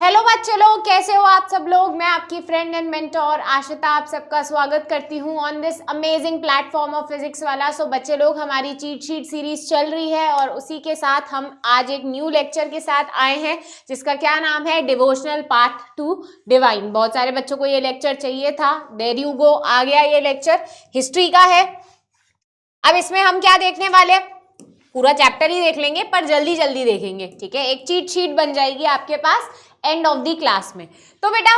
Hello बच्चे लोग, कैसे हो आप सब लोग। मैं आपकी फ्रेंड एंड मेंटोर आशिता आप सबका स्वागत करती हूँ on this amazing platform of physics वाला। सो बच्चे लोग, हमारी चीट शीट सीरीज चल रही है और उसी के साथ हम आज एक न्यू लेक्चर के साथ आए हैं जिसका क्या नाम है, डिवोशनल पार्ट 2 डिवाइन। बहुत सारे बच्चों को ये लेक्चर चाहिए था, देयर यू गो, आ गया ये लेक्चर। हिस्ट्री का है। अब इसमें हम क्या देखने वाले, पूरा चैप्टर ही देख लेंगे पर जल्दी जल्दी देखेंगे, ठीक है। एक चीट शीट बन जाएगी आपके पास एंड ऑफ द क्लास में। तो बेटा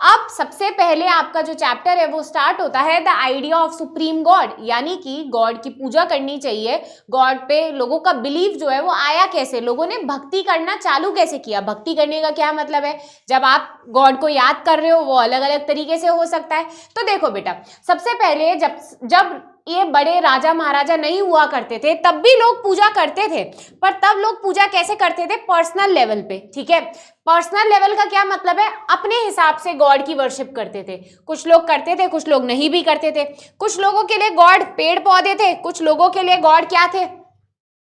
अब सबसे पहले आपका जो चैप्टर है वो स्टार्ट होता है the idea of supreme God, यानी कि गॉड की पूजा करनी चाहिए। गॉड पे लोगों का बिलीफ जो है वो आया कैसे, लोगों ने भक्ति करना चालू कैसे किया। भक्ति करने का क्या मतलब है, जब आप गॉड को याद कर रहे हो वो अलग अलग तरीके से हो सकता है। तो देखो बेटा, सबसे पहले जब ये बड़े राजा महाराजा नहीं हुआ करते थे तब भी लोग पूजा करते थे, पर तब लोग पूजा कैसे करते थे, पर्सनल लेवल पे, ठीक है। पर्सनल लेवल का क्या मतलब है, अपने हिसाब से गॉड की वर्शिप करते थे। कुछ लोग करते थे, कुछ लोग नहीं भी करते थे। कुछ लोगों के लिए गॉड पेड़ पौधे थे, कुछ लोगों के लिए गॉड क्या थे,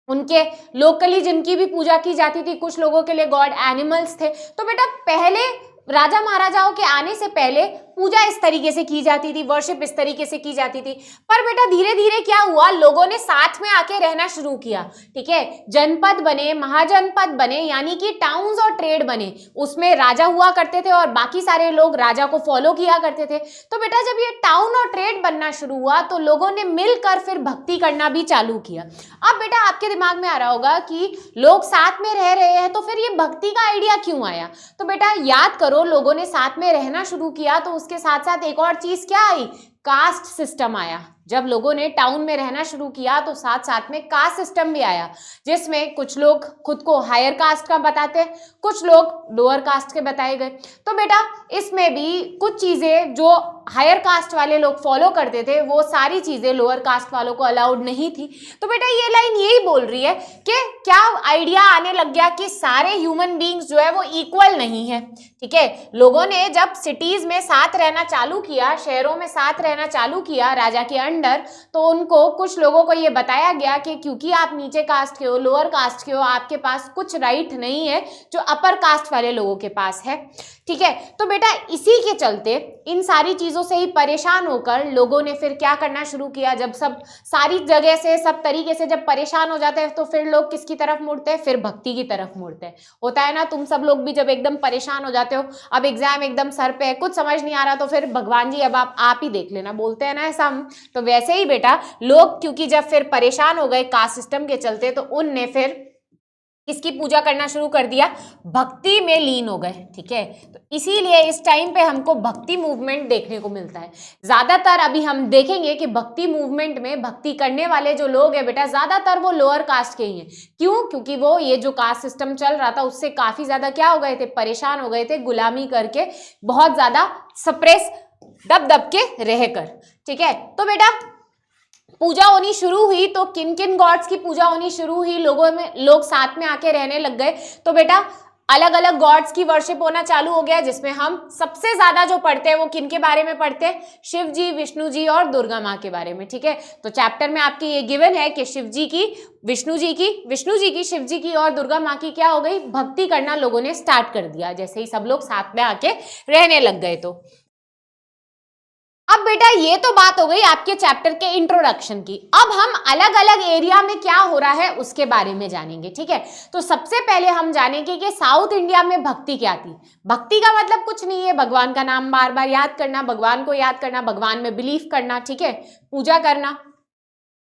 उनके लोकली जिनकी भी पूजा की जाती थी। कुछ लोगों के लिए गॉड एनिमल्स थे। तो बेटा पहले राजा महाराजाओं के आने से पहले पूजा इस तरीके से की जाती थी, वर्शिप इस तरीके से की जाती थी। पर बेटा धीरे धीरे क्या हुआ, लोगों ने साथ में आके रहना शुरू किया, ठीक है। जनपद बने, महाजनपद बने, यानी कि टाउन्स और ट्रेड बने। उसमें राजा हुआ करते थे और बाकी सारे लोग राजा को फॉलो किया करते थे। तो बेटा जब ये टाउन और ट्रेड बनना शुरू हुआ तो लोगों ने मिलकर फिर भक्ति करना भी चालू किया। अब बेटा आपके दिमाग में आ रहा होगा कि लोग साथ में रह रहे हैं तो फिर ये भक्ति का आइडिया क्यों आया। तो बेटा याद करो, लोगों ने साथ में रहना शुरू किया तो उसके साथ साथ एक और चीज क्या आई, कास्ट सिस्टम आया। जब लोगों ने टाउन में रहना शुरू किया तो साथ साथ में कास्ट सिस्टम भी आया, जिसमें कुछ लोग खुद को हायर कास्ट का बताते हैं, कुछ लोग लोअर कास्ट के बताए गए। तो बेटा इसमें भी कुछ चीजें जो हायर कास्ट वाले लोग फॉलो करते थे वो सारी चीजें लोअर कास्ट वालों को अलाउड नहीं थी। तो बेटा ये लाइन यही बोल रही है कि क्या आइडिया आने लग गया कि सारे ह्यूमन बींग्स जो है वो इक्वल नहीं है, ठीक है। लोगों ने जब सिटीज में साथ रहना चालू किया, शहरों में साथ रहना चालू किया राजा के अंडर, तो उनको कुछ लोगों को ये बताया गया कि क्योंकि आप नीचे कास्ट के हो, लोअर कास्ट के हो, आपके पास कुछ राइट नहीं है जो अपर कास्ट वाले लोगों के पास है, ठीक है। तो बेटा इसी के चलते इन सारी चीजों से ही परेशान होकर लोगों ने फिर क्या करना शुरू किया, जब सब सारी जगह से सब तरीके से जब परेशान हो जाते हैं तो फिर लोग किसकी तरफ मुड़ते हैं, फिर भक्ति की तरफ मुड़ते हैं। होता है ना, तुम सब लोग भी जब एकदम परेशान हो जाते हो, अब एग्जाम एकदम सर पे है, कुछ समझ नहीं आ रहा, तो फिर भगवान जी अब आप ही देख लेना, बोलते हैं ना ऐसा हम। तो वैसे ही बेटा लोग क्योंकि जब फिर परेशान हो गए कास्ट सिस्टम के चलते, तो उनने फिर किसकी पूजा करना शुरू कर दिया, भक्ति में लीन हो गए, ठीक है। तो इसीलिए इस टाइम पे हमको भक्ति मूवमेंट देखने को मिलता है ज्यादातर। अभी हम देखेंगे कि भक्ति मूवमेंट में भक्ति करने वाले जो लोग हैं बेटा, ज्यादातर वो लोअर कास्ट के ही हैं। क्यों, क्योंकि वो ये जो कास्ट सिस्टम चल रहा था उससे काफी ज्यादा क्या हो गए थे, परेशान हो गए थे, गुलामी करके, बहुत ज्यादा सप्रेस दब दब के रहकर, ठीक है। तो बेटा पूजा होनी शुरू हुई तो किन किन गॉड्स की पूजा होनी शुरू हुई, लोग साथ में आके रहने लग गए। तो बेटा अलग अलग गॉड्स की वर्शिप होना चालू हो गया, जिसमें हम सबसे ज्यादा जो पढ़ते हैं वो किन के बारे में पढ़ते हैं, शिव जी, विष्णु जी और दुर्गा माँ के बारे में, ठीक है। तो चैप्टर में आपके ये गिवन है कि शिव जी की, विष्णु जी की, शिव जी की और दुर्गा माँ की क्या हो गई, भक्ति करना लोगों ने स्टार्ट कर दिया जैसे ही सब लोग साथ में आके रहने लग गए। तो अब बेटा ये तो बात हो गई आपके चैप्टर के इंट्रोडक्शन की। अब हम अलग अलग एरिया में क्या हो रहा है उसके बारे में जानेंगे, ठीक है। तो सबसे पहले हम जानेंगे कि साउथ इंडिया में भक्ति क्या थी। भक्ति का मतलब कुछ नहीं है भगवान का नाम बार बार याद करना, भगवान को याद करना, भगवान में बिलीव करना, ठीक है, पूजा करना।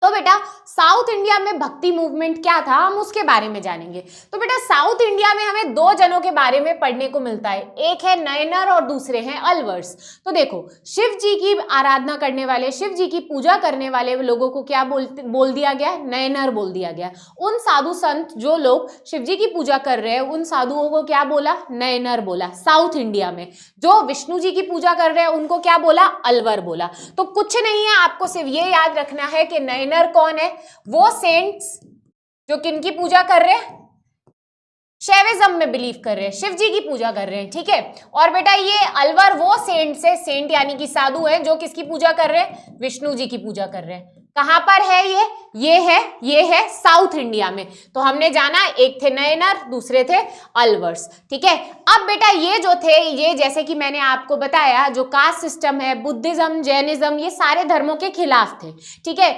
तो बेटा साउथ इंडिया में भक्ति मूवमेंट क्या था, हम उसके बारे में जानेंगे। तो बेटा साउथ इंडिया में हमें दो जनों के बारे में पढ़ने को मिलता है, एक है नयनर और दूसरे हैं अलवर्स। तो देखो शिव जी की आराधना करने वाले, शिव जी की पूजा करने वाले लोगों को क्या बोल दिया गया, नयनर बोल दिया गया। उन साधु संत जो लोग शिव जी की पूजा कर रहे हैं उन साधुओं को क्या बोला, नयनर बोला। साउथ इंडिया में जो विष्णु जी की पूजा कर रहे हैं उनको क्या बोला, अलवर बोला। तो कुछ नहीं है, आपको सिर्फ ये याद रखना है कि नयनर कौन है, वो सेंट्स जो किनकी पूजा कर रहे हैं, शैविज्म में बिलीव कर रहे हैं, शिव जी की पूजा कर रहे हैं, ठीक है। और बेटा ये अलवर वो सेंट्स है, सेंट यानी कि साधु हैं जो किसकी पूजा कर रहे हैं, विष्णु जी की पूजा कर रहे हैं। कहां पर है ये है साउथ इंडिया में। तो हमने जाना एक थे नयनर, दूसरे थे अलवर्स, ठीक है। अब बेटा ये जो थे, ये जैसे कि मैंने आपको बताया जो कास्ट सिस्टम है, बुद्धिज्म, जैनिज्म, ये सारे धर्मों के खिलाफ थे, ठीक है।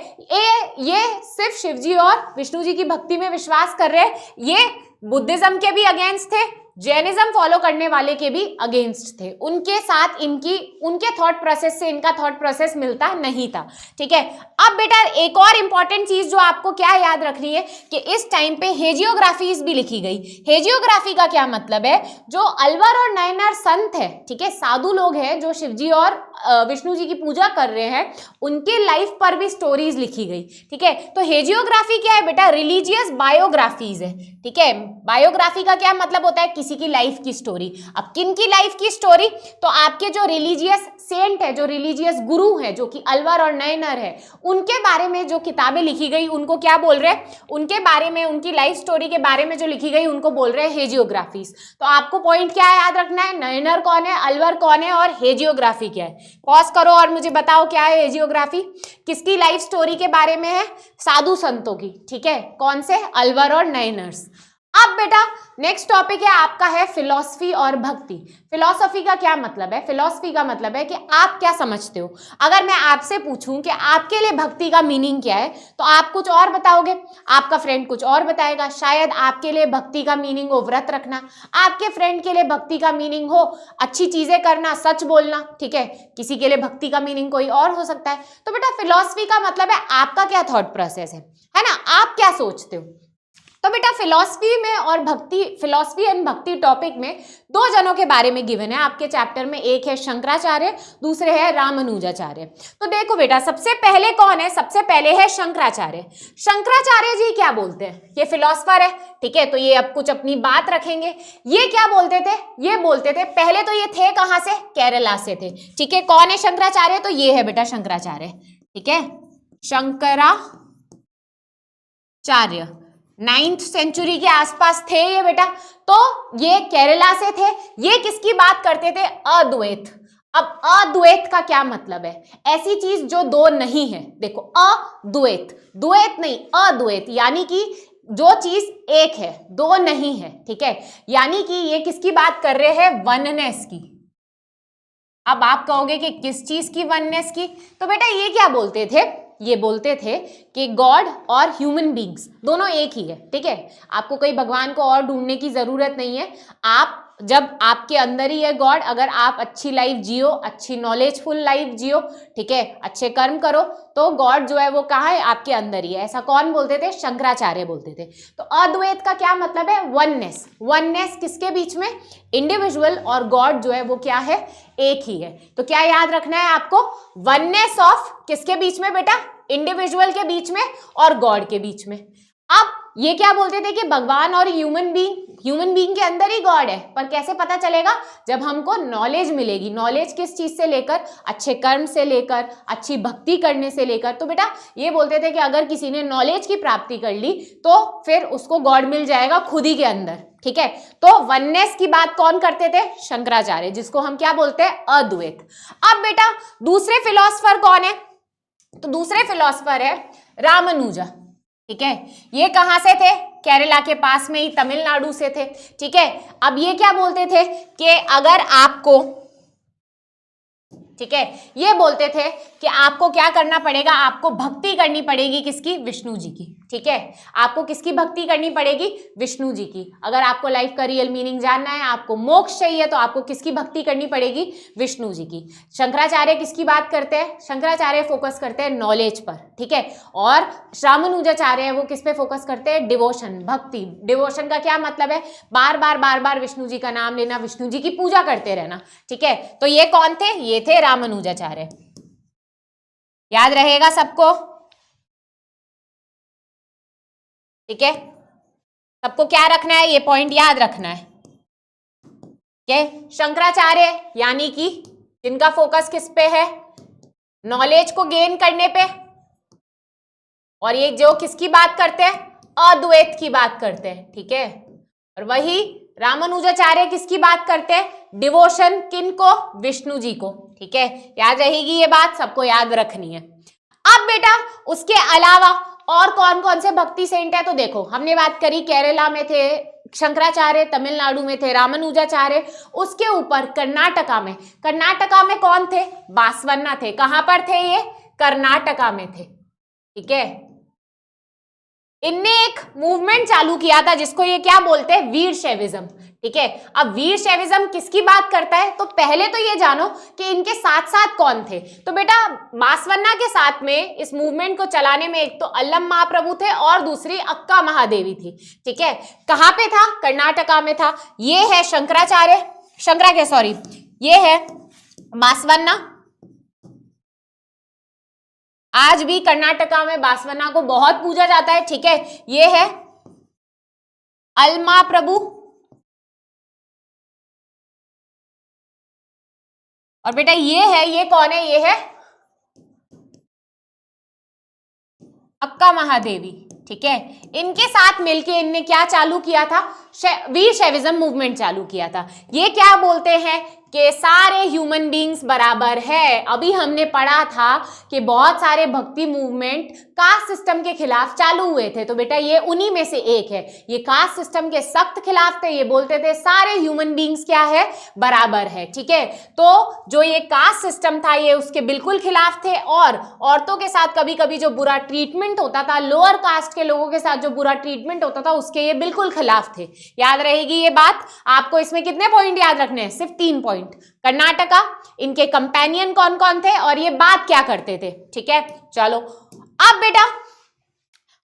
ये सिर्फ शिव जी और विष्णु जी की भक्ति में विश्वास कर रहे हैं, ये बुद्धिज्म के भी अगेंस्ट थे, जैनिज्म फॉलो करने वाले के भी अगेंस्ट थे, उनके साथ उनके थॉट प्रोसेस से इनका थॉट प्रोसेस मिलता नहीं था, ठीक है। अब बेटा एक और इंपॉर्टेंट चीज जो आपको क्या याद रखनी है कि इस टाइम पे हेजियोग्राफीज भी लिखी गई। हेजियोग्राफी का क्या मतलब है, जो अलवर और नयनर संत है, ठीक है, साधु लोग हैं जो शिवजी और विष्णु जी की पूजा कर रहे हैं, उनके लाइफ पर भी स्टोरीज लिखी गई, ठीक है। तो हेजियोग्राफी क्या है बेटा, रिलीजियस बायोग्राफीज है, ठीक है। बायोग्राफी का क्या मतलब होता है, किसी की लाइफ की स्टोरी। अब किन की लाइफ की स्टोरी, तो आपके जो रिलीजियस सेंट है, जो रिलीजियस गुरु है, जो कि अलवर और नयनर है, उनके बारे में जो किताबें लिखी गई उनको क्या बोल रहे हैं, उनके बारे में, उनकी लाइफ स्टोरी के बारे में जो लिखी गई उनको बोल रहे हैं हेजियोग्राफीज। तो आपको पॉइंट क्या याद रखना है, नयनर कौन है, अलवर कौन है और हेजियोग्राफी क्या है। पॉज करो और मुझे बताओ क्या है हेजियोग्राफी, किसकी लाइफ स्टोरी के बारे में है, साधु संतों की, ठीक है, कौन से, अलवर और नयनर्स। अब बेटा नेक्स्ट टॉपिक है आपका है फिलॉसफी और भक्ति। फिलॉसफी का क्या मतलब है, फिलॉसफी का मतलब है कि आप क्या समझते हो। अगर मैं आपसे पूछूं कि आपके लिए भक्ति का मीनिंग क्या है, तो आप कुछ और बताओगे, आपका फ्रेंड कुछ और बताएगा। शायद आपके लिए भक्ति का मीनिंग हो व्रत रखना, आपके फ्रेंड के लिए भक्ति का मीनिंग हो अच्छी चीजें करना, सच बोलना, ठीक है, किसी के लिए भक्ति का मीनिंग कोई और हो सकता है। तो बेटा फिलॉसफी का मतलब है आपका क्या थॉट प्रोसेस है ना, आप क्या सोचते हो। तो बेटा फिलॉसफी में और भक्ति, फिलॉसफी एंड भक्ति टॉपिक में दो जनों के बारे में गिवन है आपके चैप्टर में, एक है शंकराचार्य, दूसरे है रामानुजाचार्य। तो देखो बेटा सबसे पहले कौन है, सबसे पहले है शंकराचार्य। शंकराचार्य जी क्या बोलते हैं, ये फिलॉसफर है, ठीक है, तो ये अब कुछ अपनी बात रखेंगे। ये क्या बोलते थे, ये बोलते थे, पहले तो ये थे कहां से, केरला से थे, ठीक है। कौन है शंकराचार्य, तो ये है बेटा शंकराचार्य, ठीक है, शंकराचार्य 9th सेंचुरी के आसपास थे ये बेटा। तो ये केरला से थे, ये किसकी बात करते थे, अद्वैत। अब अद्वैत का क्या मतलब है, ऐसी चीज जो दो नहीं है। देखो अद्वैत, द्वैत नहीं, अद्वैत यानी कि जो चीज एक है दो नहीं है, ठीक है, यानी कि ये किसकी बात कर रहे हैं, वननेस की। अब आप कहोगे कि किस चीज की, वननेस की। तो बेटा ये क्या बोलते थे, ये बोलते थे कि गॉड और ह्यूमन बींग्स दोनों एक ही है, ठीक है, आपको कोई भगवान को और ढूंढने की जरूरत नहीं है। आप जब आपके अंदर ही है गॉड, अगर आप अच्छी लाइफ जियो, अच्छी नॉलेजफुल लाइफ जियो, ठीक है, अच्छे कर्म करो, तो गॉड जो है वो कहाँ है, आपके अंदर ही है। ऐसा कौन बोलते थे, शंकराचार्य बोलते थे। तो अद्वैत का क्या मतलब है, वननेस। वननेस किसके बीच में, इंडिविजुअल और गॉड जो है वो क्या है, एक ही है। तो क्या याद रखना है आपको, वननेस ऑफ किसके बीच में बेटा, इंडिविजुअल के बीच में और गॉड के बीच में। अब ये क्या बोलते थे कि भगवान और ह्यूमन बीइंग के अंदर ही गॉड है, पर कैसे पता चलेगा, जब हमको नॉलेज मिलेगी। नॉलेज किस चीज से लेकर, अच्छे कर्म से लेकर, अच्छी भक्ति करने से लेकर। तो बेटा ये बोलते थे कि अगर किसी ने नॉलेज की प्राप्ति कर ली तो फिर उसको गॉड मिल जाएगा खुद ही के अंदर, ठीक है। तो वननेस की बात कौन करते थे, शंकराचार्य, जिसको हम क्या बोलते हैं, अद्वैत। अब बेटा दूसरे फिलोसफर कौन है, तो दूसरे फिलोसफर है रामानुजा, ठीक है। ये कहां से थे, केरला के पास में ही, तमिलनाडु से थे, ठीक है। अब ये क्या बोलते थे कि अगर आपको, ठीक है, ये बोलते थे कि आपको क्या करना पड़ेगा, आपको भक्ति करनी पड़ेगी किसकी, विष्णु जी की, ठीक है। आपको किसकी भक्ति करनी पड़ेगी, विष्णु जी की। अगर आपको लाइफ का रियल मीनिंग जानना है, आपको मोक्ष चाहिए, तो आपको किसकी भक्ति करनी पड़ेगी, विष्णु जी की। शंकराचार्य किसकी बात करते हैं, शंकराचार्य फोकस करते हैं नॉलेज पर, ठीक है, और रामानुजाचार्य है वो किस पे फोकस करते हैं, डिवोशन, भक्ति। डिवोशन का क्या मतलब है, बार बार विष्णु जी का नाम लेना, विष्णु जी की पूजा करते रहना, ठीक है। तो ये कौन थे, ये थे रामानुजाचार्य। याद रहेगा सबको, ठीक है, सबको क्या रखना है, ये पॉइंट याद रखना है, ठीक है। शंकराचार्य यानी कि जिनका फोकस किस पे है, नॉलेज को गेन करने पे, और ये जो किसकी बात करते हैं, अद्वैत की बात करते हैं, ठीक है। और वही रामानुजाचार्य किसकी बात करते हैं, डिवोशन, किनको, विष्णु जी को, ठीक है। याद रहेगी ये बात, सबको याद रखनी है। अब बेटा उसके अलावा और कौन कौन से भक्ति सेंट है, तो देखो हमने बात करी केरला में थे शंकराचार्य, तमिलनाडु में थे रामानुजाचार्य, उसके ऊपर कर्नाटका में कौन थे, बासवन्ना थे। कहां पर थे ये, कर्नाटका में थे, ठीक है। इनने एक मूवमेंट चालू किया था जिसको ये क्या बोलते हैं, वीर शैविज्म, ठीक है। अब वीर शैविज्म किसकी बात करता है, तो पहले तो ये जानो कि इनके साथ साथ कौन थे। तो बेटा बासवन्ना के साथ में इस मूवमेंट को चलाने में एक तो अल्लम महाप्रभु थे और दूसरी अक्का महादेवी थी, ठीक है। कहां पे था, कर्नाटका में था। ये है ये है बासवन्ना। आज भी कर्नाटका में बासवन्ना को बहुत पूजा जाता है, ठीक है। ये है अल्मा प्रभु और बेटा ये कौन है, ये है अक्का महादेवी, ठीक है। इनके साथ मिलके इनने क्या चालू किया था, वीर शैविज्म मूवमेंट चालू किया था। ये क्या बोलते हैं कि सारे ह्यूमन बींग्स बराबर है। अभी हमने पढ़ा था कि बहुत सारे भक्ति मूवमेंट कास्ट सिस्टम के खिलाफ चालू हुए थे, तो बेटा ये उन्हीं में से एक है। ये कास्ट सिस्टम के सख्त खिलाफ थे, ये बोलते थे सारे ह्यूमन बींग्स क्या है, बराबर है, ठीक है। तो जो ये कास्ट सिस्टम था ये उसके बिल्कुल खिलाफ थे और औरतों के साथ कभी कभी जो बुरा ट्रीटमेंट होता था, लोअर कास्ट के लोगों के साथ जो बुरा ट्रीटमेंट होता था उसके ये बिल्कुल खिलाफ थे। याद रहेगी ये बात आपको। इसमें कितने पॉइंट याद रखने हैं, सिर्फ 3 पॉइंट। कर्नाटका, इनके कंपेनियन कौन कौन थे और ये बात क्या करते थे, ठीक है। चलो अब बेटा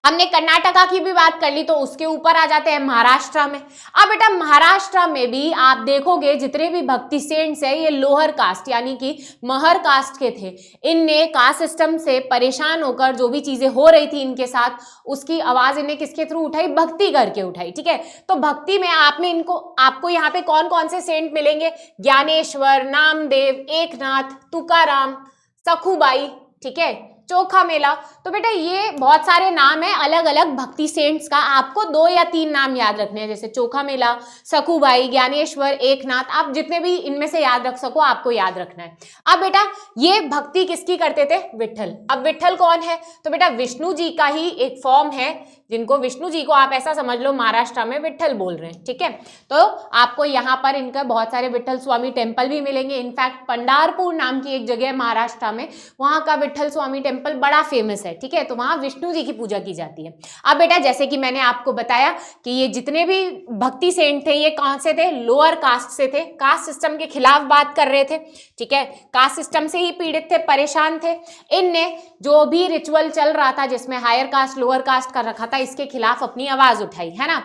हमने कर्नाटका की भी बात कर ली, तो उसके ऊपर आ जाते हैं महाराष्ट्र में। अब बेटा महाराष्ट्र में भी आप देखोगे जितने भी भक्ति सेंट्स है ये लोअर कास्ट यानी कि महर कास्ट के थे। इनने कास्ट सिस्टम से परेशान होकर जो भी चीजें हो रही थी इनके साथ, उसकी आवाज इन्हें किसके थ्रू उठाई, भक्ति करके उठाई, ठीक है। तो भक्ति में आपको यहाँ पे कौन कौन से सेंट मिलेंगे, ज्ञानेश्वर, नामदेव, एकनाथ, तुकाराम, सखुबाई, ठीक है, चोखा मेला। तो बेटा ये बहुत सारे नाम है अलग अलग भक्ति सेंट्स का, आपको 2 या 3 नाम याद रखने हैं, जैसे चोखा मेला, सखुबाई, ज्ञानेश्वर, एकनाथ, आप जितने भी इनमें से याद रख सको आपको याद रखना है। अब बेटा ये भक्ति किसकी करते थे, विट्ठल। अब विट्ठल कौन है, तो बेटा विष्णु जी का ही एक फॉर्म है, जिनको विष्णु जी को आप ऐसा समझ लो महाराष्ट्र में विट्ठल बोल रहे हैं, ठीक है। तो आपको यहाँ पर इनका बहुत सारे विट्ठल स्वामी टेम्पल भी मिलेंगे। इनफैक्ट पंडारपुर नाम की एक जगह है महाराष्ट्र में, वहां का विट्ठल स्वामी टेम्पल बड़ा फेमस है, ठीक है। तो वहां विष्णु जी की पूजा की जाती है। अब बेटा जैसे कि मैंने आपको बताया कि ये जितने भी भक्ति सेंट थे ये कौन से थे, लोअर कास्ट से थे, कास्ट सिस्टम के खिलाफ बात कर रहे थे, ठीक है। कास्ट सिस्टम से ही पीड़ित थे, परेशान थे। इनने जो भी रिचुअल चल रहा था जिसमें हायर कास्ट लोअर कास्ट कर रखा था, इसके खिलाफ अपनी आवाज उठाई, है ना।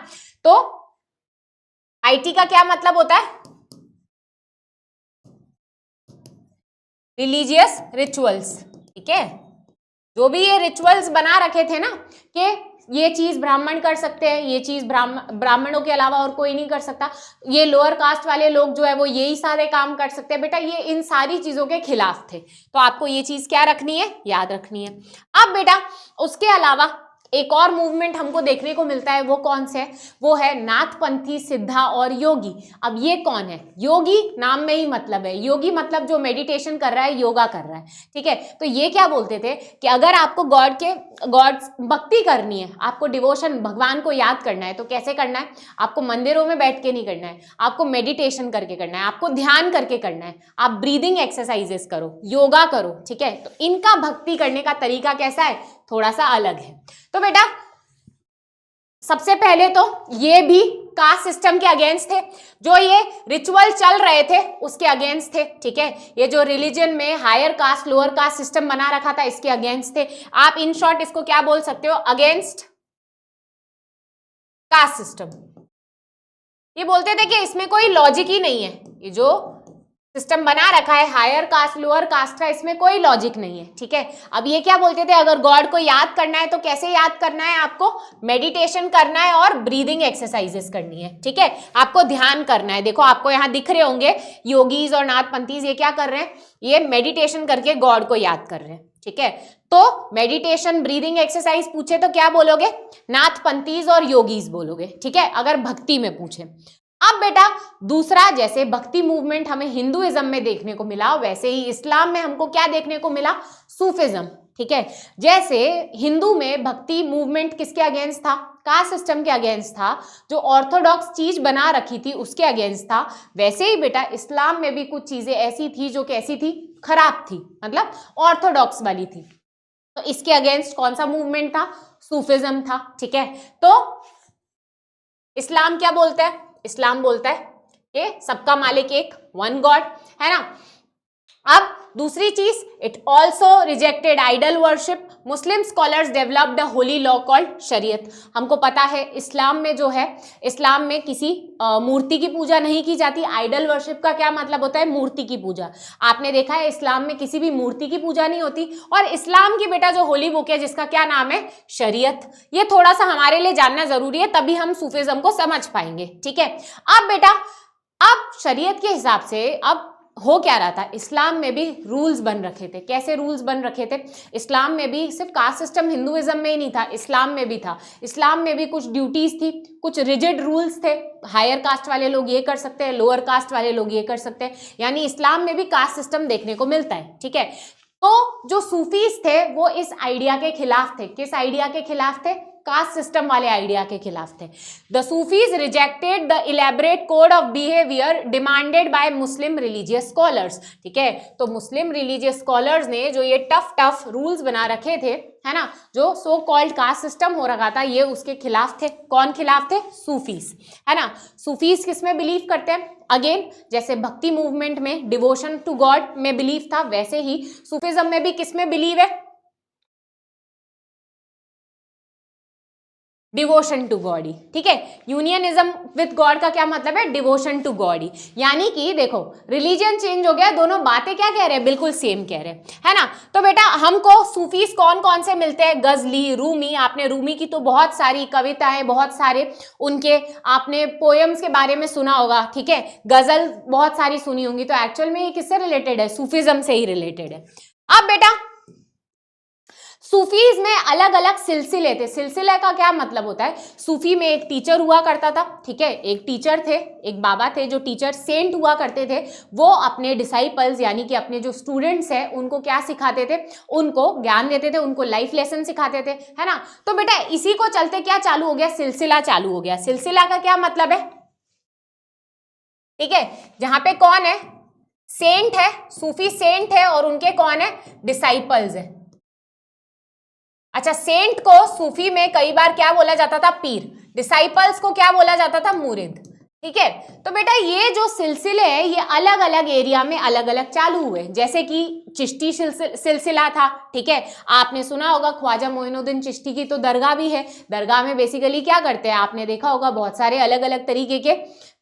तो आईटी का क्या मतलब होता है, रिलीजियस रिचुअल्स, ठीक है। जो भी ये रिचुअल्स बना रखे थे ना कि ये चीज ब्राह्मण कर सकते हैं, ये चीज ब्राह्मणों के अलावा और कोई नहीं कर सकता, ये लोअर कास्ट वाले लोग जो है वो यही सारे काम कर सकते हैं, बेटा ये इन सारी चीजों के खिलाफ थे। तो आपको ये चीज क्या रखनी है, याद रखनी है। अब बेटा उसके अलावा एक और मूवमेंट हमको देखने को मिलता है, वो कौन से है, वो है नाथपंथी, सिद्धा और योगी। अब ये कौन है, योगी नाम में ही मतलब है, योगी मतलब जो मेडिटेशन कर रहा है, योगा कर रहा है, ठीक है। तो ये क्या बोलते थे कि अगर आपको गॉड भक्ति करनी है, आपको डिवोशन, भगवान को याद करना है, तो कैसे करना है, आपको मंदिरों में बैठ के नहीं करना है, आपको मेडिटेशन करके करना है, आपको ध्यान करके करना है, आप ब्रीदिंग एक्सरसाइजेस करो, योगा करो, ठीक है। तो इनका भक्ति करने का तरीका कैसा है, थोड़ा सा अलग है। तो बेटा सबसे पहले तो ये भी कास्ट सिस्टम के अगेंस्ट थे, जो ये रिचुअल चल रहे थे उसके अगेंस्ट थे, ठीक है। ये जो रिलीजन में higher caste lower caste system बना रखा था इसके अगेंस्ट थे। आप इन शॉर्ट इसको क्या बोल सकते हो, अगेंस्ट कास्ट सिस्टम। ये बोलते थे कि इसमें कोई लॉजिक ही नहीं है, ये जो सिस्टम बना रखा है हायर कास्ट लोअर कास्ट का, इसमें कोई लॉजिक नहीं है, ठीक है। अब ये क्या बोलते थे, अगर गॉड को याद करना है तो कैसे याद करना है, आपको मेडिटेशन करना है और ब्रीदिंग एक्सरसाइजेस करनी है, ठीक है। आपको ध्यान करना है। देखो आपको यहाँ दिख रहे होंगे योगीज और नाथपंथीज, ये क्या कर रहे हैं, ये मेडिटेशन करके गॉड को याद कर रहे हैं, ठीक है। तो मेडिटेशन ब्रीदिंग एक्सरसाइज पूछे तो क्या बोलोगे, नाथपंथीज और योगीज बोलोगे, ठीक है, अगर भक्ति में पूछे। अब बेटा दूसरा, जैसे भक्ति मूवमेंट हमें हिंदुइज्म में देखने को मिला, वैसे ही इस्लाम में हमको क्या देखने को मिला, सूफिज्म, ठीक है। जैसे हिंदू में भक्ति मूवमेंट किसके अगेंस्ट था? कास्ट सिस्टम के अगेंस्ट था, जो ऑर्थोडॉक्स चीज बना रखी थी उसके अगेंस्ट था। वैसे ही बेटा इस्लाम में भी कुछ चीजें ऐसी थी जो कैसी थी? खराब थी, मतलब ऑर्थोडॉक्स वाली थी। तो इसके अगेंस्ट कौन सा मूवमेंट था? सूफिज्म था, ठीक है। तो इस्लाम क्या बोलता है? इस्लाम बोलता है कि सबका मालिक एक, वन गॉड, है ना। अब दूसरी चीज, it also rejected idol worship. Muslim scholars developed a holy law called shariat. हमको पता है इस्लाम में जो है, इस्लाम में किसी मूर्ति की पूजा नहीं की जाती। आइडल वर्शिप का क्या मतलब होता है? मूर्ति की पूजा। आपने देखा है इस्लाम में किसी भी मूर्ति की पूजा नहीं होती। और इस्लाम की बेटा जो होली बुक है जिसका क्या नाम है? शरीयत। ये थोड़ा सा हमारे लिए जानना जरूरी है, तभी हम सूफिज्म को समझ पाएंगे, ठीक है। अब बेटा, अब शरीयत के हिसाब से अब हो क्या रहा था? इस्लाम में भी रूल्स बन रखे थे। कैसे रूल्स बन रखे थे? इस्लाम में भी सिर्फ कास्ट सिस्टम हिंदुइज्म में ही नहीं था, इस्लाम में भी था। इस्लाम में भी कुछ ड्यूटीज थी, कुछ रिजिड रूल्स थे। हायर कास्ट वाले लोग ये कर सकते हैं, लोअर कास्ट वाले लोग ये कर सकते हैं। यानी इस्लाम में भी कास्ट सिस्टम देखने को मिलता है, ठीक है। तो जो सूफीज थे वो इस आइडिया के खिलाफ थे। किस आइडिया के खिलाफ थे? कास्ट सिस्टम वाले आइडिया के खिलाफ थे। The Sufis rejected the elaborate code of behaviour demanded by Muslim religious scholars, ठीक है। तो मुस्लिम रिलीजियस स्कॉलर्स ने जो ये टफ रूल्स बना रखे थे, है ना, जो सो कॉल्ड कास्ट सिस्टम हो रखा था, ये उसके खिलाफ थे। कौन खिलाफ थे? सूफीज, है ना। सूफीज किस में बिलीव करते हैं? अगेन, जैसे भक्ति मूवमेंट में डिवोशन टू गॉड में बिलीव था, वैसे ही सूफिज्म में भी किस में बिलीव है? डिवोशन टू गॉड ही, ठीक है। यूनियनिज्म विद गॉड का क्या मतलब है? डिवोशन टू गॉड ही। यानी कि देखो, रिलीजन चेंज हो गया, दोनों बातें क्या कह रहे हैं? बिल्कुल सेम कह रहे हैं, है ना। तो बेटा हमको सूफीज कौन कौन से मिलते हैं? गजली, रूमी। आपने रूमी की तो बहुत सारी कविताएं, बहुत सारे उनके आपने पोएम्स के बारे में सुना होगा, ठीक है। गजल बहुत सारी सुनी होंगी। तो एक्चुअल में ये किससे रिलेटेड है? सूफिज्म से ही रिलेटेड है। अब बेटा सूफीज में अलग अलग सिलसिले थे। सिलसिले का क्या मतलब होता है? सूफी में एक टीचर हुआ करता था, ठीक है। एक टीचर थे, एक बाबा थे जो टीचर सेंट हुआ करते थे। वो अपने डिसाइपल्स यानी कि अपने जो स्टूडेंट्स हैं उनको क्या सिखाते थे? उनको ज्ञान देते थे, उनको लाइफ लेसन सिखाते थे, है ना। तो बेटा इसी को चलते क्या चालू हो गया? सिलसिला चालू हो गया। सिलसिला का क्या मतलब है? ठीक है, जहां पे कौन है? सेंट है, सूफी सेंट है, और उनके कौन है? डिसाइपल्स है। अच्छा, सेंट को सूफी में कई बार क्या बोला जाता था? पीर। डिसाइपल्स को क्या बोला जाता था? मुरिद, ठीक है। तो बेटा ये जो सिलसिले हैं ये अलग अलग एरिया में अलग अलग चालू हुए। जैसे कि चिश्ती सिलसिला था, ठीक है। आपने सुना होगा ख्वाजा मोइनुद्दीन चिश्ती की तो दरगाह भी है। दरगाह में बेसिकली क्या करते हैं? आपने देखा होगा बहुत सारे अलग अलग तरीके के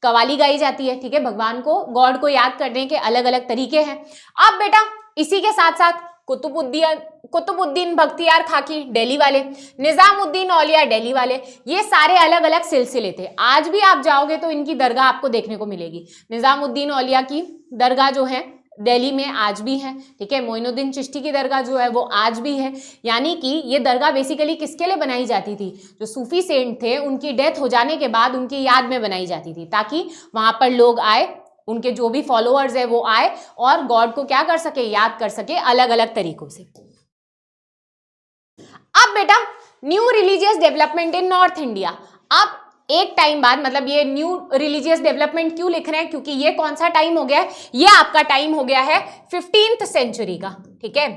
कवाली गाई जाती है, ठीक है। भगवान को, गॉड को याद करने के अलग अलग तरीके हैं। अब बेटा इसी के साथ साथ कुतुबुद्दीन बख्तियार खाकी दिल्ली वाले, निजामुद्दीन औलिया दिल्ली वाले, ये सारे अलग अलग सिलसिले थे। आज भी आप जाओगे तो इनकी दरगाह आपको देखने को मिलेगी। निजामुद्दीन औलिया की दरगाह जो है दिल्ली में आज भी है, ठीक है। मोइनुद्दीन चिश्ती की दरगाह जो है वो आज भी है। यानी कि ये दरगाह बेसिकली किसके लिए बनाई जाती थी? जो सूफी सेंट थे उनकी डेथ हो जाने के बाद उनकी याद में बनाई जाती थी, ताकि वहां पर लोग आए, उनके जो भी फॉलोअर्स है वो आए और गॉड को क्या कर सके? याद कर सके अलग अलग तरीकों से। अब बेटा new religious development in north India. अब एक टाइम बाद, मतलब ये न्यू रिलीजियस डेवलपमेंट क्यों लिख रहे हैं? क्योंकि ये कौन सा टाइम हो गया है? ये आपका टाइम हो गया है 15th सेंचुरी का, ठीक है।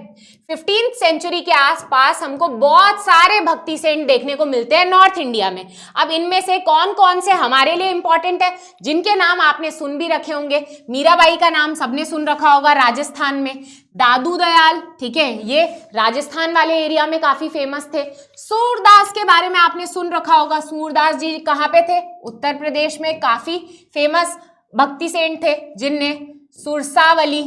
15th सेंचुरी के आसपास हमको बहुत सारे भक्ति सेंट देखने को मिलते हैं नॉर्थ इंडिया में। अब इनमें से कौन कौन से हमारे लिए इंपॉर्टेंट है, जिनके नाम आपने सुन भी रखे होंगे? मीराबाई का नाम सबने सुन रखा होगा, राजस्थान में। दादू दयाल, ठीक है, ये राजस्थान वाले एरिया में काफी फेमस थे। सूरदास के बारे में आपने सुन रखा होगा। सूरदास जी कहाँ पे थे? उत्तर प्रदेश में काफी फेमस भक्ति सेंट थे, जिनने सुरसावली,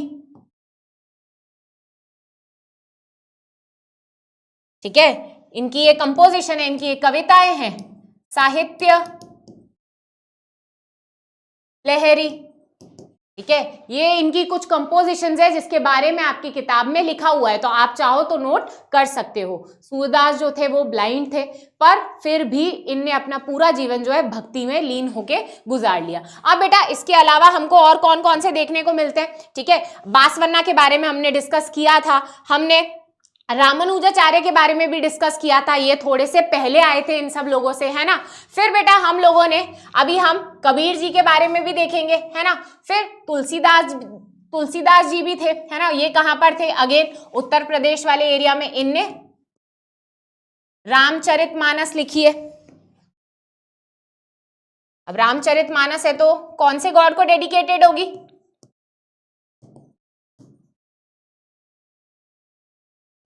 ठीक है, इनकी ये कंपोजिशन है, इनकी ये कविताएं हैं। साहित्य लहरी, ठीक है, ये इनकी कुछ कंपोजिशंस है जिसके बारे में आपकी किताब में लिखा हुआ है, तो आप चाहो तो नोट कर सकते हो। सूरदास जो थे वो ब्लाइंड थे, पर फिर भी इनने अपना पूरा जीवन जो है भक्ति में लीन होके गुजार लिया। अब बेटा इसके अलावा हमको और कौन कौन से देखने को मिलते हैं? ठीक है, बांसवन्ना के बारे में हमने डिस्कस किया था। हमने रामानुजाचार्य के बारे में भी डिस्कस किया था, ये थोड़े से पहले आए थे इन सब लोगों से, है ना। फिर बेटा हम लोगों ने अभी हम कबीर जी के बारे में भी देखेंगे, है ना। फिर तुलसीदास जी भी थे, है ना। ये कहां पर थे, अगेन उत्तर प्रदेश वाले एरिया में। इनने रामचरितमानस लिखी है। अब रामचरितमानस है तो कौन से गॉड को डेडिकेटेड होगी,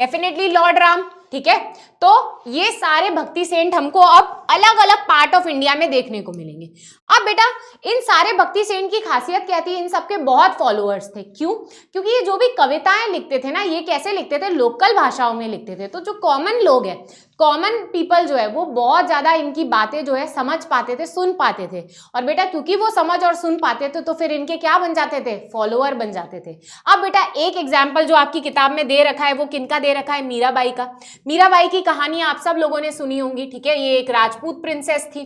डेफिनेटली लॉर्ड राम, ठीक है। तो ये सारे भक्ति सेंट हमको अब अलग अलग पार्ट ऑफ इंडिया में देखने को मिलेंगे। अब बेटा इन सारे भक्ति सेंट की खासियत क्या थी, इन सबके बहुत फॉलोअर्स थे। क्यों, क्योंकि ये जो भी कविताएं लिखते थे ना, ये कैसे लिखते थे, लोकल भाषाओं में लिखते थे। तो जो कॉमन लोग हैं, कॉमन पीपल जो है, वो बहुत ज्यादा इनकी बातें जो है समझ पाते थे, सुन पाते थे। और बेटा क्योंकि वो समझ और सुन पाते थे तो फिर इनके क्या बन जाते थे, फॉलोअर बन जाते थे। अब बेटा एक एग्जाम्पल जो आपकी किताब में दे रखा है, वो किनका दे रखा है, मीराबाई का। मीराबाई की कहानी आप सब लोगों ने सुनी होंगी, ठीक है। ये एक राजपूत प्रिंसेस थी,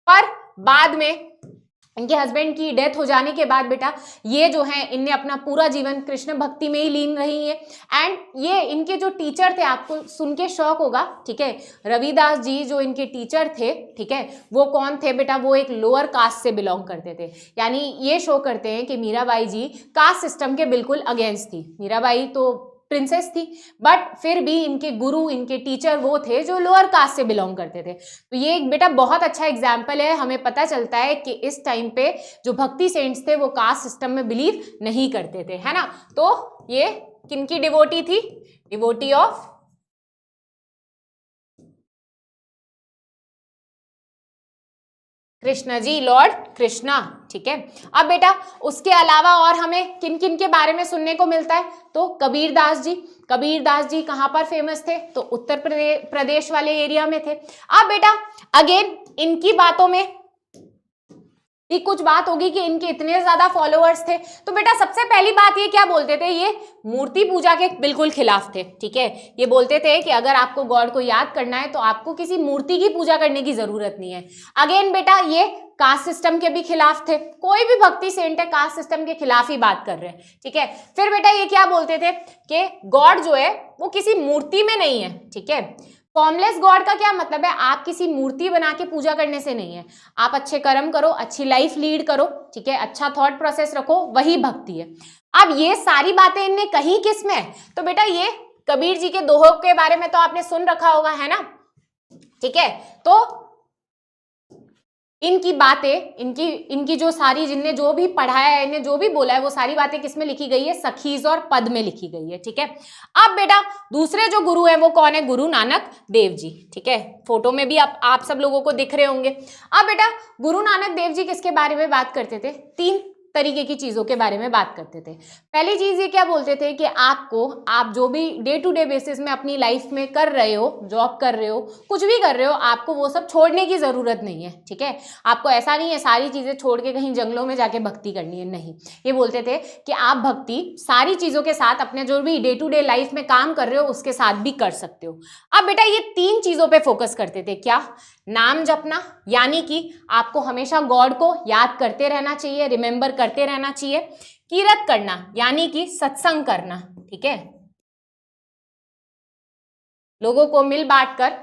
पर बाद में इनके हस्बैंड की डेथ हो जाने के बाद बेटा ये जो है इनने अपना पूरा जीवन कृष्ण भक्ति में ही लीन रही है। एंड ये इनके जो टीचर थे, आपको सुन के शौक होगा, ठीक है, रविदास जी जो इनके टीचर थे, ठीक है, वो कौन थे बेटा, वो एक लोअर कास्ट से बिलोंग करते थे। यानी ये शो करते हैं कि मीराबाई जी कास्ट सिस्टम के बिल्कुल अगेंस्ट थी। मीराबाई तो प्रिंसेस थी, बट फिर भी इनके गुरु, इनके टीचर वो थे जो लोअर कास्ट से बिलोंग करते थे। तो ये एक बेटा बहुत अच्छा एग्जाम्पल है, हमें पता चलता है कि इस टाइम पे जो भक्ति सेंट्स थे वो कास्ट सिस्टम में बिलीव नहीं करते थे, है ना। तो ये किनकी डिवोटी थी, devotee of Krishna ji, lord Krishna, ठीक है। अब बेटा उसके अलावा और हमें किन किन के बारे में सुनने को मिलता है, तो कबीरदास जी। कबीरदास जी कहां पर फेमस थे, तो उत्तर प्रदेश वाले एरिया में थे। अब बेटा अगेन इनकी बातों में भी कुछ बात होगी कि इनके इतने ज्यादा फॉलोअर्स थे। तो बेटा सबसे पहली बात ये क्या बोलते थे, ये मूर्ति पूजा के बिल्कुल खिलाफ थे, ठीक है। ये बोलते थे कि अगर आपको गॉड को याद करना है तो आपको किसी मूर्ति की पूजा करने की जरूरत नहीं है। अगेन बेटा ये कास्ट सिस्टम के भी खिलाफ थे। कोई भी भक्ति सेंट है कास्ट सिस्टम के खिलाफ ही बात कर रहे हैं, ठीक है। फिर बेटा ये क्या बोलते थे कि गॉड जो है वो किसी मूर्ति में नहीं है, ठीक है। फॉर्मलेस गॉड का क्या मतलब है, आप किसी मूर्ति बना के पूजा करने से नहीं है। आप अच्छे कर्म करो, अच्छी लाइफ लीड करो, ठीक है, अच्छा थॉट प्रोसेस रखो, वही भक्ति है। अब ये सारी बातें इनने कही किस में, तो बेटा ये कबीर जी के दोहों के बारे में तो आपने सुन रखा होगा, है ना, ठीक है। तो इनकी बातें, इनकी इनकी जो सारी, जिनने जो भी पढ़ाया है, इन्हें जो भी बोला है, वो सारी बातें किसमें लिखी गई है, सखीज और पद में लिखी गई है, ठीक है। अब बेटा दूसरे जो गुरु है वो कौन है, गुरु नानक देव जी, ठीक है। फोटो में भी आप सब लोगों को दिख रहे होंगे। अब बेटा गुरु नानक देव जी किसके बारे में बात करते थे, तीन तरीके की चीजों के बारे में बात करते थे। पहली चीज ये क्या बोलते थे कि आपको, आप जो भी डे टू डे बेसिस में अपनी लाइफ में कर रहे हो, जॉब कर रहे हो, कुछ भी कर रहे हो, आपको वो सब छोड़ने की जरूरत नहीं है, ठीक है। आपको ऐसा नहीं है सारी चीजें छोड़ के कहीं जंगलों में जाके भक्ति करनी है, नहीं। ये बोलते थे कि आप भक्ति सारी चीजों के साथ अपने जो भी डे टू डे लाइफ में काम कर रहे हो उसके साथ भी कर सकते हो। अब बेटा ये तीन चीजों पे फोकस करते थे, क्या, नाम जपना, यानी कि आपको हमेशा गॉड को याद करते रहना चाहिए, रिमेंबर करते रहना चाहिए। कीरत करना, यानी कि सत्संग करना, ठीक है, लोगों को मिल बांट कर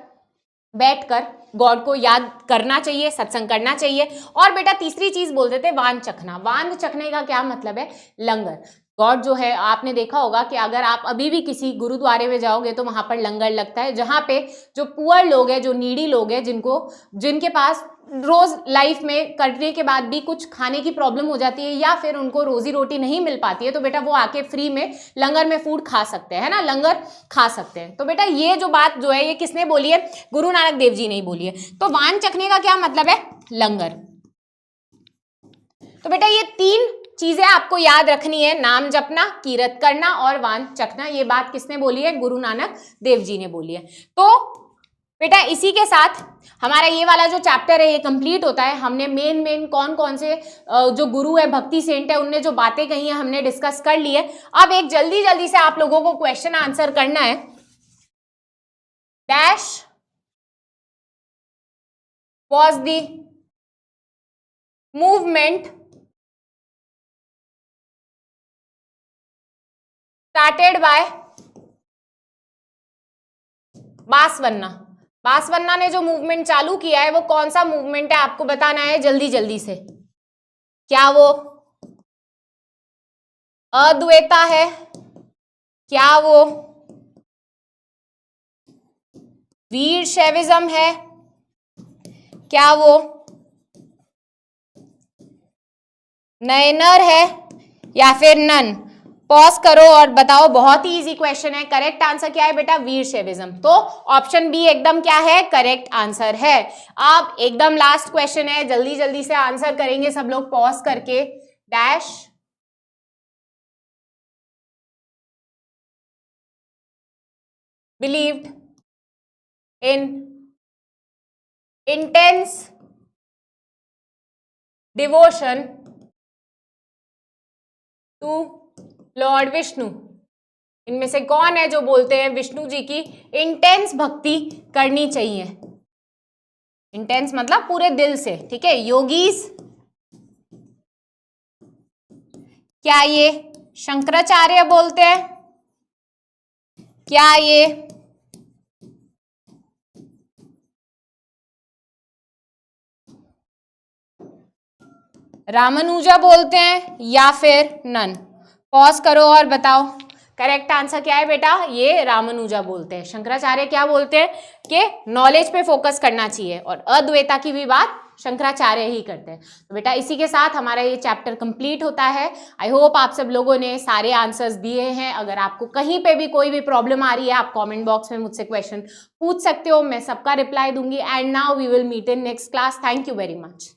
बैठकर गॉड को याद करना चाहिए, सत्संग करना चाहिए। और बेटा तीसरी चीज बोलते थे वान चखना। वान चखने का क्या मतलब है, लंगर। गॉड जो है, आपने देखा होगा कि अगर आप अभी भी किसी गुरुद्वारे में जाओगे तो वहां पर लंगर लगता है, जहां पे जो पुअर लोग हैं, जो नीडी लोग हैं, जिनके पास रोज लाइफ में करने के बाद भी कुछ खाने की प्रॉब्लम हो जाती है या फिर उनको रोजी रोटी नहीं मिल पाती है, तो बेटा वो आके फ्री में लंगर में फूड खा सकते हैं, है ना, लंगर खा सकते हैं। तो बेटा ये जो बात जो है ये किसने बोली है, गुरु नानक देव जी ने बोली है। तो वान चखने का क्या मतलब है, लंगर। तो बेटा ये तीन चीजें आपको याद रखनी है, नाम जपना, कीरत करना और वान चखना। ये बात किसने बोली है, गुरु नानक देव जी ने बोली है। तो बेटा इसी के साथ हमारा ये वाला जो चैप्टर है ये कंप्लीट होता है। हमने मेन कौन कौन से जो गुरु है, भक्ति सेंट है, उनने जो बातें कही है हमने डिस्कस कर ली है। अब एक जल्दी जल्दी से आप लोगों को क्वेश्चन आंसर करना है। Dash was the movement started by बांसवन्ना। बांसवन्ना ने जो मूवमेंट चालू किया है वो कौन सा मूवमेंट है आपको बताना है जल्दी जल्दी से। क्या वो अद्वैता है, क्या वो वीर शैविज्म है, क्या वो नयनर है, या फिर नन? पॉज करो और बताओ। बहुत ही इजी क्वेश्चन है। करेक्ट आंसर क्या है बेटा? वीर शैविज्म। तो ऑप्शन बी एकदम क्या है? करेक्ट आंसर है। अब एकदम लास्ट क्वेश्चन है, जल्दी जल्दी से आंसर करेंगे सब लोग पॉज करके। Dash believed in intense devotion to Lord Vishnu. इनमें से कौन है जो बोलते हैं विष्णु जी की इंटेंस भक्ति करनी चाहिए? इंटेंस मतलब पूरे दिल से, ठीक है। योगीज, क्या ये शंकराचार्य बोलते हैं? क्या ये रामानुजा बोलते हैं, या फिर नन? पॉज करो और बताओ। करेक्ट आंसर क्या है बेटा? ये रामानुजा बोलते हैं। शंकराचार्य क्या बोलते हैं कि नॉलेज पे फोकस करना चाहिए, और अद्वैता की भी बात शंकराचार्य ही करते हैं। तो बेटा इसी के साथ हमारा ये चैप्टर कंप्लीट होता है। आई होप आप सब लोगों ने सारे आंसर्स दिए हैं। अगर आपको कहीं पे भी कोई भी प्रॉब्लम आ रही है, आप कमेंट बॉक्स में मुझसे क्वेश्चन पूछ सकते हो, मैं सबका रिप्लाई दूंगी। And now we will meet in next class. Thank you very much.